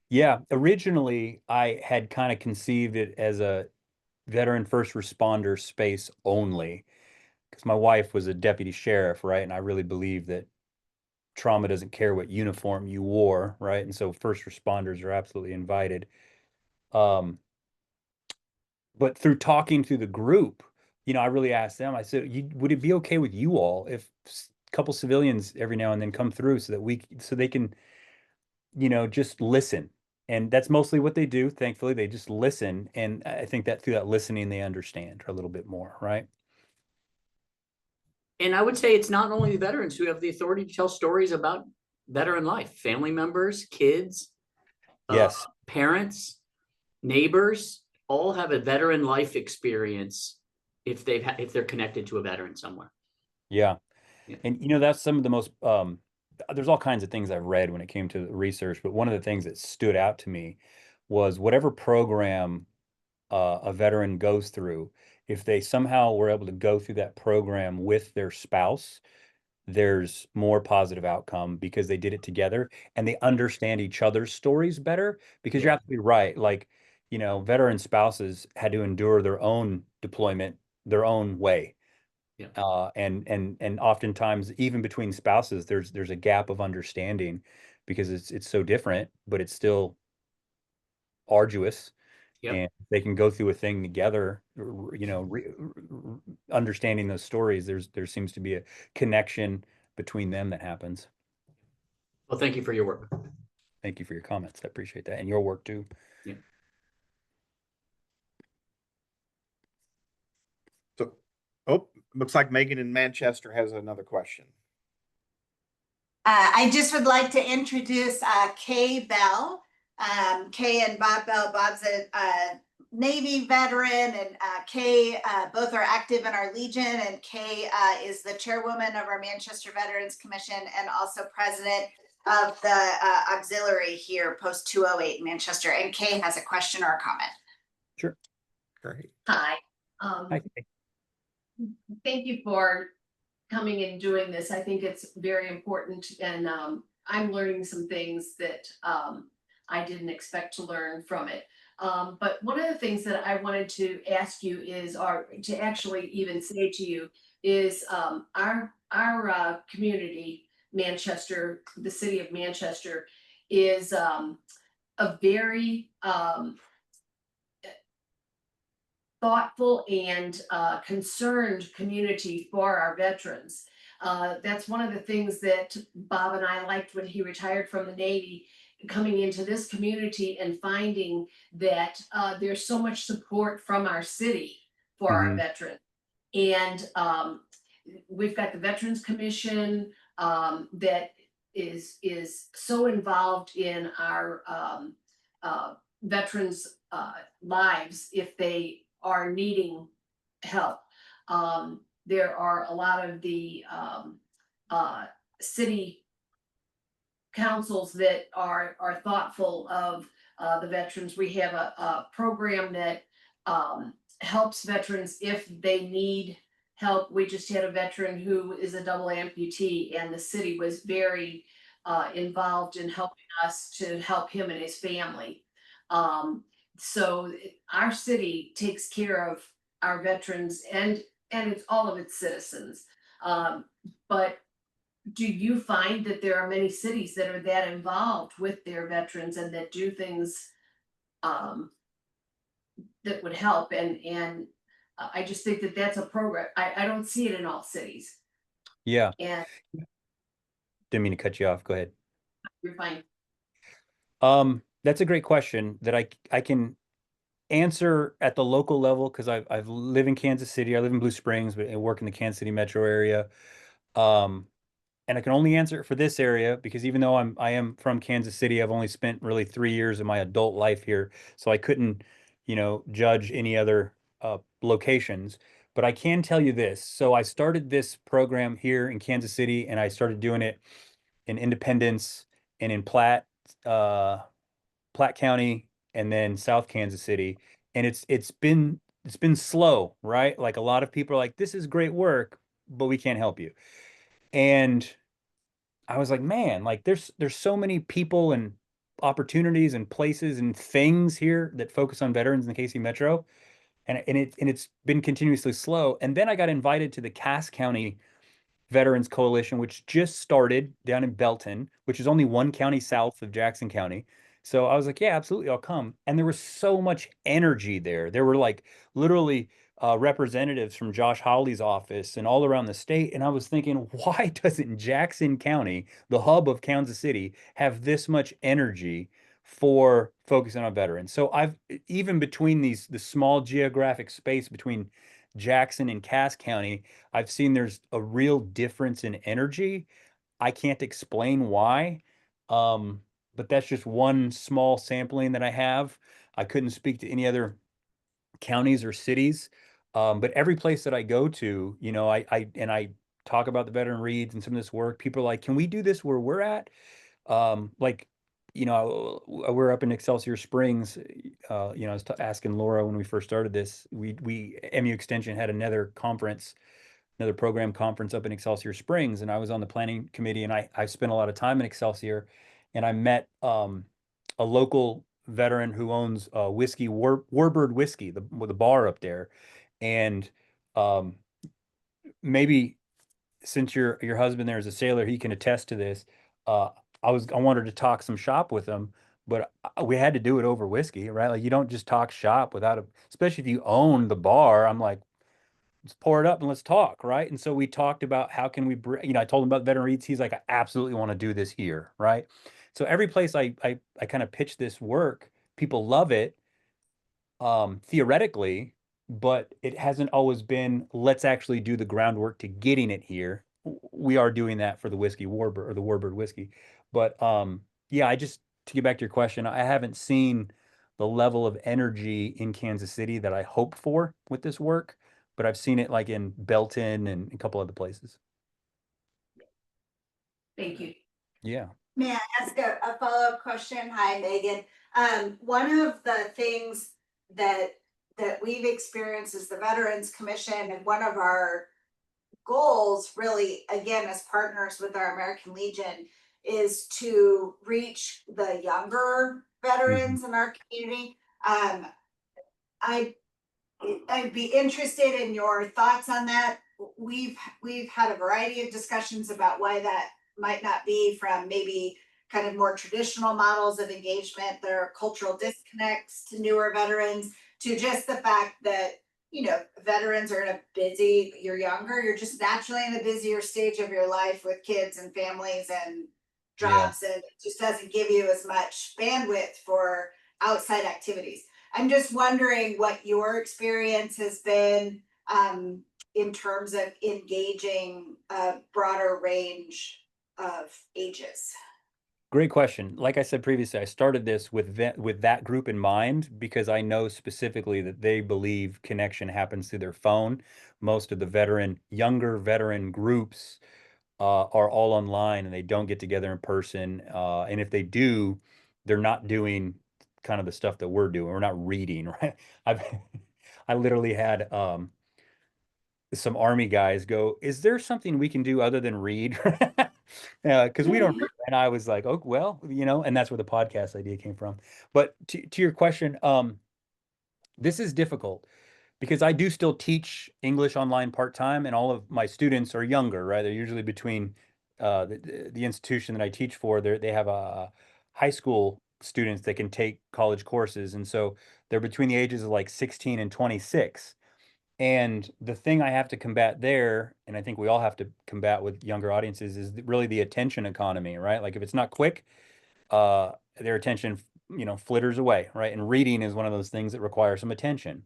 Yeah, originally I had kind of conceived it as a veteran first responder space only, because my wife was a deputy sheriff, right? And I really believe that trauma doesn't care what uniform you wore, right? And so first responders are absolutely invited. Um, but through talking to the group, I really asked them, I said, would it be okay with you all if a couple civilians every now and then come through so that so they can, just listen? And that's mostly what they do. Thankfully, they just listen. And I think that through that listening, they understand a little bit more, right? And I would say it's not only the veterans who have the authority to tell stories about veteran life, family members, kids, Yes. parents, neighbors, all have a veteran life experience if they're connected to a veteran somewhere. Yeah. Yeah. And that's some of the most there's all kinds of things I've read when it came to research, but one of the things that stood out to me was whatever program a veteran goes through, if they somehow were able to go through that program with their spouse, there's more positive outcome because they did it together and they understand each other's stories better. Because you're Yeah. absolutely right. Like, veteran spouses had to endure their own deployment their own way. Yeah. And oftentimes even between spouses, there's a gap of understanding because it's so different, but it's still arduous. Yep. And they can go through a thing together, understanding those stories. There seems to be a connection between them that happens. Well, thank you for your work. Thank you for your comments. I appreciate that. And your work too. Yeah. So, oh, looks like Megan in Manchester has another question. I just would like to introduce Kay Bell. Kay and Bob Bell. Bob's a Navy veteran, and Kay both are active in our Legion, and Kay is the chairwoman of our Manchester Veterans Commission and also president of the auxiliary here, Post 208 in Manchester. And Kay has a question or a comment. Sure. Great. Hi. Hi. Thank you for coming and doing this. I think it's very important, and I'm learning some things that I didn't expect to learn from it. But one of the things that I wanted to ask you is, or to actually even say to you, is our community, Manchester, the city of Manchester, is a very thoughtful and concerned community for our veterans. That's one of the things that Bob and I liked when he retired from the Navy, coming into this community and finding that there's so much support from our city for our veterans. And we've got the Veterans Commission that is so involved in our veterans' lives if they are needing help. There are a lot of the city councils that are thoughtful of the veterans. We have a program that helps veterans if they need help. We just had a veteran who is a double amputee, and the city was very involved in helping us to help him and his family. So our city takes care of our veterans and it's all of its citizens. But do you find that there are many cities that are that involved with their veterans and that do things that would help? And I just think that that's a program. I don't see it in all cities. Yeah. And Didn't mean to cut you off. Go ahead. you're fine. That's a great question that I can answer at the local level, because I've live in Kansas City. I live in Blue Springs, but I work in the Kansas City metro area. And I can only answer it for this area because even though I am from Kansas City, I've only spent really 3 years of my adult life here. So I couldn't, judge any other locations. But I can tell you this. So I started this program here in Kansas City, and I started doing it in Independence and in Platte County, and then South Kansas City. And it's been slow, right? Like a lot of people are like, this is great work, but we can't help you. And I was like, man, like there's so many people and opportunities and places and things here that focus on veterans in the KC Metro. And it's been continuously slow. And then I got invited to the Cass County Veterans Coalition, which just started down in Belton, which is only one county south of Jackson County. So I was like, yeah, absolutely, I'll come. And there was so much energy there. There were like literally representatives from Josh Hawley's office and all around the state. And I was thinking, why doesn't Jackson County, the hub of Kansas City, have this much energy for focusing on veterans? So I've even between the small geographic space between Jackson and Cass County, I've seen there's a real difference in energy. I can't explain why, but that's just one small sampling that I have. I couldn't speak to any other counties or cities, but every place that I go to, I talk about the veteran reads and some of this work. People are like, "Can we do this where we're at?" Like, we're up in Excelsior Springs. I was asking Laura when we first started this. We MU Extension had another program conference up in Excelsior Springs, and I was on the planning committee, and I spent a lot of time in Excelsior, and I met a local veteran who owns whiskey, Warbird Whiskey, the bar up there, and um, maybe since your husband there is a sailor, he can attest to this. Uh, I wanted to talk some shop with him, but we had to do it over whiskey, right? Like you don't just talk shop without especially if you own the bar. I'm like, let's pour it up and let's talk, right? And so we talked about how can we I told him about veteran reads. He's like, I absolutely want to do this here, right? So every place I kind of pitch this work, people love it, theoretically, but it hasn't always been, let's actually do the groundwork to getting it here. We are doing that for the whiskey Warbird or the Warbird whiskey. But yeah, to get back to your question, I haven't seen the level of energy in Kansas City that I hope for with this work, but I've seen it like in Belton and a couple other places. Thank you. Yeah. May I ask a follow-up question? Hi, Megan. One of the things that we've experienced as the Veterans Commission, and one of our goals really, again, as partners with our American Legion, is to reach the younger veterans in our community. I'd be interested in your thoughts on that. We've had a variety of discussions about why that might not be, from maybe kind of more traditional models of engagement. There are cultural disconnects to newer veterans, to just the fact that, veterans are you're younger, you're just naturally in a busier stage of your life with kids and families and jobs, and it just doesn't give you as much bandwidth for outside activities. I'm just wondering what your experience has been in terms of engaging a broader range of ages. Great question. Like I said previously, I started this with that group in mind because I know specifically that they believe connection happens through their phone. Most of the younger veteran groups are all online and they don't get together in person. And if they do, they're not doing kind of the stuff that we're doing. We're not reading, right? I've I literally had some army guys go, is there something we can do other than read? Because we don't read. And I was like, oh, well, and that's where the podcast idea came from. But to your question, this is difficult because I do still teach English online part-time, and all of my students are younger, right? They're usually between the institution that I teach for, they have a high school students that can take college courses. And so they're between the ages of like 16 and 26. And the thing I have to combat there, and I think we all have to combat with younger audiences, is really the attention economy, right? Like if it's not quick, their attention, flitters away, right? And reading is one of those things that require some attention.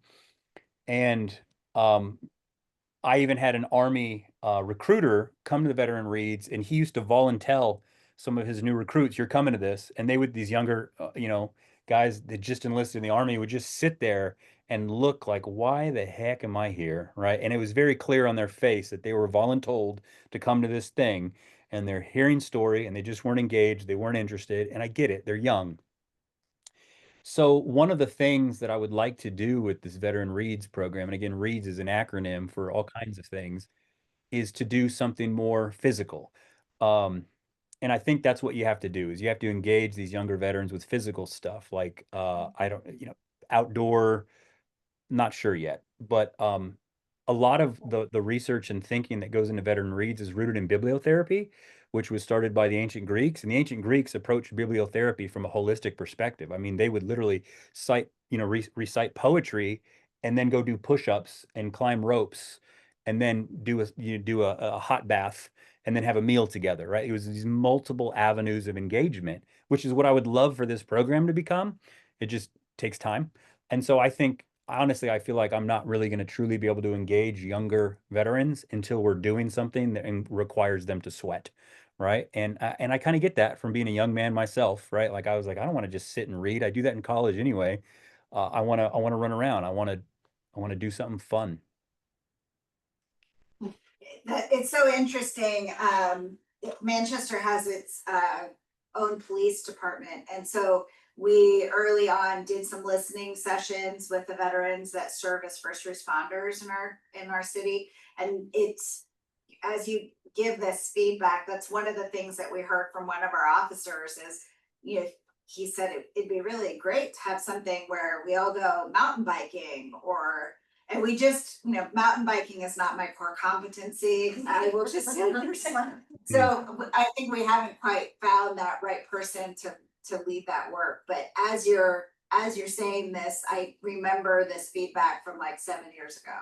And I even had an Army recruiter come to the veteran reads, and he used to volunteer some of his new recruits, "You're coming to this," and they would, these younger, guys that just enlisted in the Army would just sit there and look like, why the heck am I here? Right. And it was very clear on their face that they were voluntold to come to this thing, and they're hearing story and they just weren't engaged. They weren't interested. And I get it. They're young. So one of the things that I would like to do with this Veteran R.E.A.D.S program, and again, R.E.A.D.S is an acronym for all kinds of things, is to do something more physical. And I think that's what you have to do, is you have to engage these younger veterans with physical stuff, like I don't, outdoor, not sure yet, but a lot of the research and thinking that goes into veteran R.E.A.D.S is rooted in bibliotherapy, which was started by the ancient Greeks. And the ancient Greeks approached bibliotherapy from a holistic perspective. I mean, they would literally cite, recite poetry and then go do push-ups and climb ropes and then do a hot bath and then have a meal together, right? It was these multiple avenues of engagement, which is what I would love for this program to become. It just takes time. And so I think, honestly, I feel like I'm not really going to truly be able to engage younger veterans until we're doing something that requires them to sweat, right? And I kind of get that from being a young man myself, right? Like I was like, I don't want to just sit and read. I do that in college anyway. I want to run around. I want to do something fun. It's so interesting. Manchester has its own police department. And so we early on did some listening sessions with the veterans that serve as first responders in our city. And it's, as you give this feedback, that's one of the things that we heard from one of our officers is, he said it'd be really great to have something where we all go mountain biking, and we just, mountain biking is not my core competency. I will just say, so I think we haven't quite found that right person to lead that work. But as you're saying this, I remember this feedback from like 7 years ago.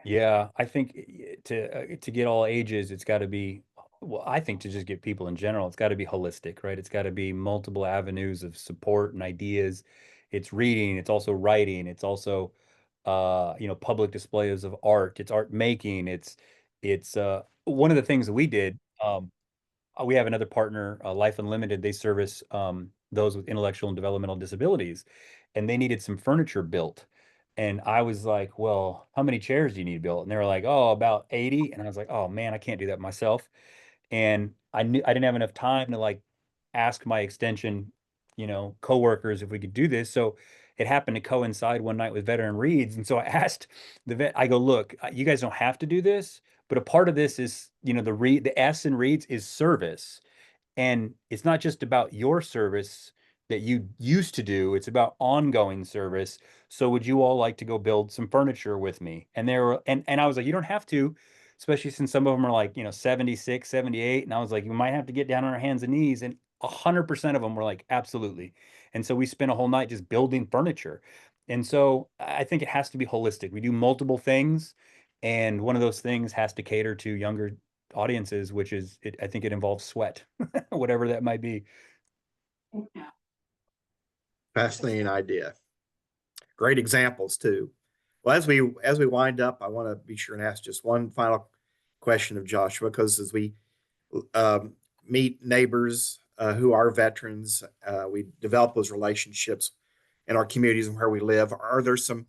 Yeah, I think to get all ages, it's got to be, well, I think to just get people in general, it's got to be holistic, right? It's got to be multiple avenues of support and ideas. It's reading, it's also writing, it's also public displays of art, it's art making, it's one of the things that we did, we have another partner, Life Unlimited. They service those with intellectual and developmental disabilities, and they needed some furniture built. And I was like, well, how many chairs do you need built? And they were like, oh, about 80. And I was like, oh man, I can't do that myself. And I knew I didn't have enough time to like ask my extension, coworkers if we could do this. So it happened to coincide one night with veteran R.E.A.D.S. And so I asked the vet, I go, look, you guys don't have to do this, but a part of this is, the S in R.E.A.D.S is service. And it's not just about your service that you used to do, it's about ongoing service. So would you all like to go build some furniture with me? And they were, and I was like, you don't have to, especially since some of them are like, 76, 78. And I was like, you might have to get down on our hands and knees. And 100% of them were like, absolutely. And so we spent a whole night just building furniture. And so I think it has to be holistic. We do multiple things. And one of those things has to cater to younger audiences, which is, I think it involves sweat, whatever that might be. Fascinating idea. Great examples too. Well, as we wind up, I want to be sure and ask just one final question of Joshua, because as we meet neighbors who are veterans, we develop those relationships in our communities and where we live. Are there some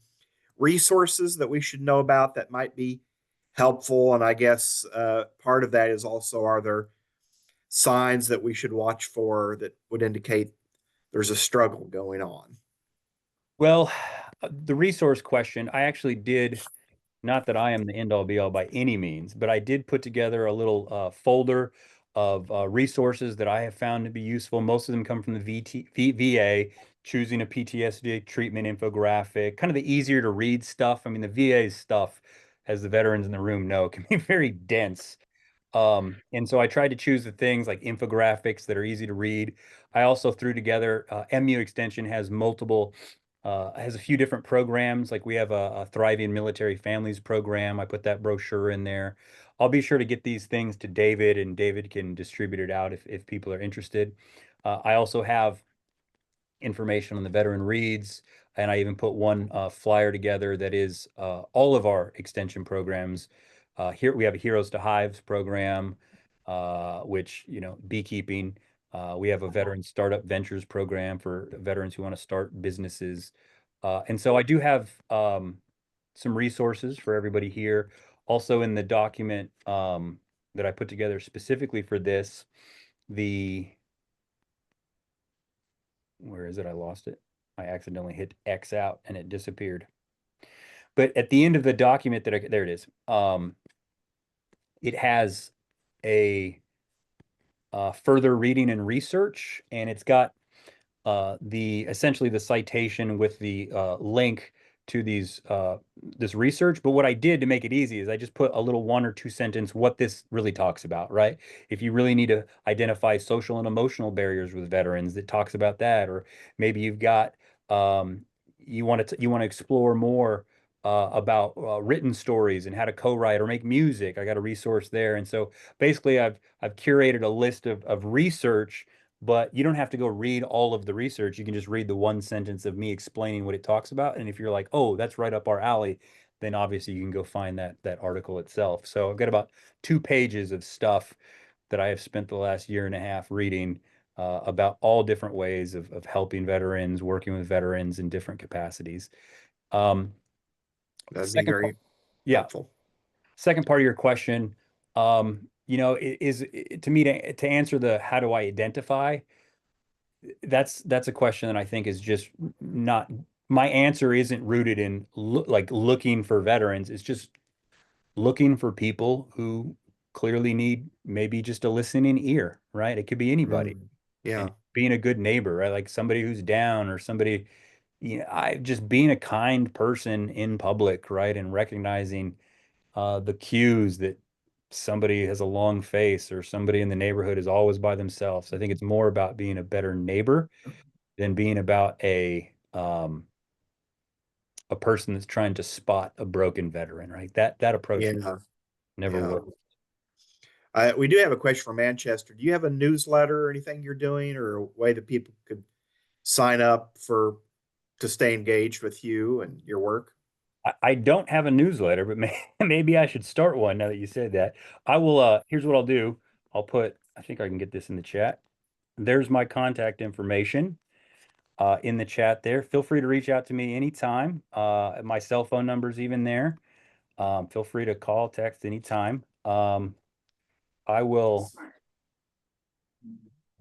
resources that we should know about that might be helpful? And I guess part of that is also, are there signs that we should watch for that would indicate there's a struggle going on? Well, the resource question, I actually did, not that I am the end all be all by any means, but I did put together a little folder of resources that I have found to be useful. Most of them come from the VA, choosing a PTSD treatment infographic, kind of the easier to read stuff. I mean, the VA stuff, as the veterans in the room know, can be very dense. And so I tried to choose the things like infographics that are easy to read. I also threw together, MU Extension has has a few different programs. Like we have a Thriving Military Families program. I put that brochure in there. I'll be sure to get these things to David, and David can distribute it out if people are interested. I also have information on the veteran R.E.A.D.S, and I even put one flyer together that is all of our extension programs. Here we have a Heroes to Hives program, which, beekeeping. We have a veteran startup ventures program for veterans who want to start businesses. And so I do have some resources for everybody here. Also in the document that I put together specifically for this, where is it? I lost it. I accidentally hit X out and it disappeared. But at the end of the document there it is. It has a further reading and research, and it's got essentially the citation with the link to this research. But what I did to make it easy is I just put a little 1 or 2 sentence what this really talks about, right? If you really need to identify social and emotional barriers with veterans, it talks about that. Or maybe you've got you want to explore more about written stories and how to co-write or make music. I got a resource there. And so basically I've curated a list of research, but you don't have to go read all of the research. You can just read the 1 sentence of me explaining what it talks about. And if you're like, oh, that's right up our alley, then obviously you can go find that article itself. So I've got about 2 pages of stuff that I have spent the last year and a half reading about all different ways of helping veterans, working with veterans in different capacities. That'd be very yeah. helpful. Second part of your question, you know, to me to answer the how do I identify, that's a question that I think is just not, my answer isn't rooted in like looking for veterans. It's just looking for people who clearly need maybe just a listening ear, right? It could be anybody. Yeah. And being a good neighbor, right? Like somebody who's down, or somebody, you know, just being a kind person in public, right? And recognizing the cues that somebody has a long face or somebody in the neighborhood is always by themselves. I think it's more about being a better neighbor than being about a person that's trying to spot a broken veteran, right? That approach Yeah. never Yeah. worked. We do have a question from Manchester. Do you have a newsletter or anything you're doing, or a way that people could sign up to stay engaged with you and your work? I don't have a newsletter, but maybe I should start one now that you said that. I will, here's what I'll do. I think I can get this in the chat. There's my contact information in the chat there. Feel free to reach out to me anytime. My cell phone number's even there. Feel free to call, text anytime. I will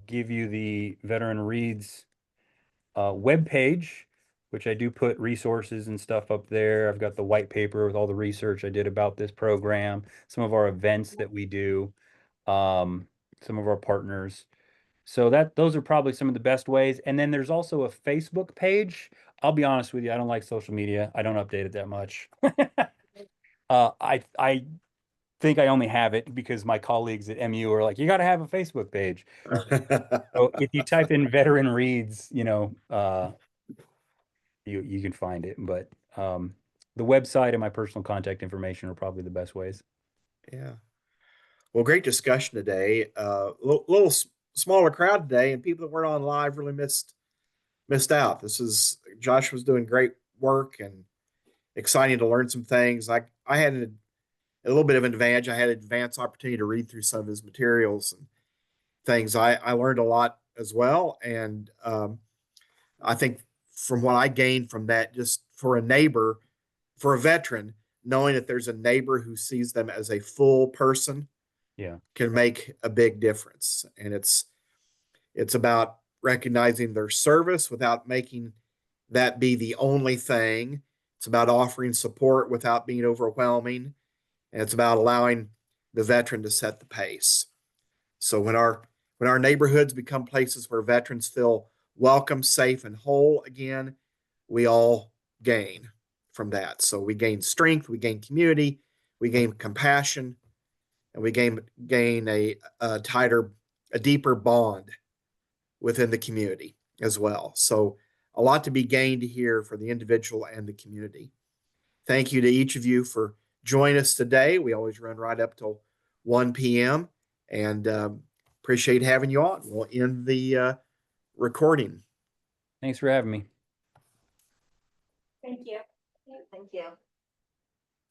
give you the Veteran Reads webpage, which I do put resources and stuff up there. I've got the white paper with all the research I did about this program, some of our events that we do, some of our partners. So those are probably some of the best ways. And then there's also a Facebook page. I'll be honest with you, I don't like social media. I don't update it that much. I think I only have it because my colleagues at MU are like, you got to have a Facebook page. So if you type in Veteran Reads, you know, you can find it. But the website and my personal contact information are probably the best ways. Yeah. Well, great discussion today. Little smaller crowd today, and people that weren't on live really missed out. Josh was doing great work and exciting to learn some things. I had a little bit of an advantage. I had an advanced opportunity to read through some of his materials and things. I learned a lot as well, and I think from what I gained from that, just for a neighbor, for a veteran, knowing that there's a neighbor who sees them as a full person, Yeah, can make a big difference. And it's about recognizing their service without making that be the only thing. It's about offering support without being overwhelming, and it's about allowing the veteran to set the pace. So when our neighborhoods become places where veterans feel welcome, safe, and whole again, we all gain from that. So we gain strength, we gain community, we gain compassion, and we gain a tighter, a deeper bond within the community as well. So a lot to be gained here for the individual and the community. Thank you to each of you for joining us today. We always run right up till 1 p.m. and appreciate having you on. We'll end the recording. thanks for having me. Thank you. Thank you.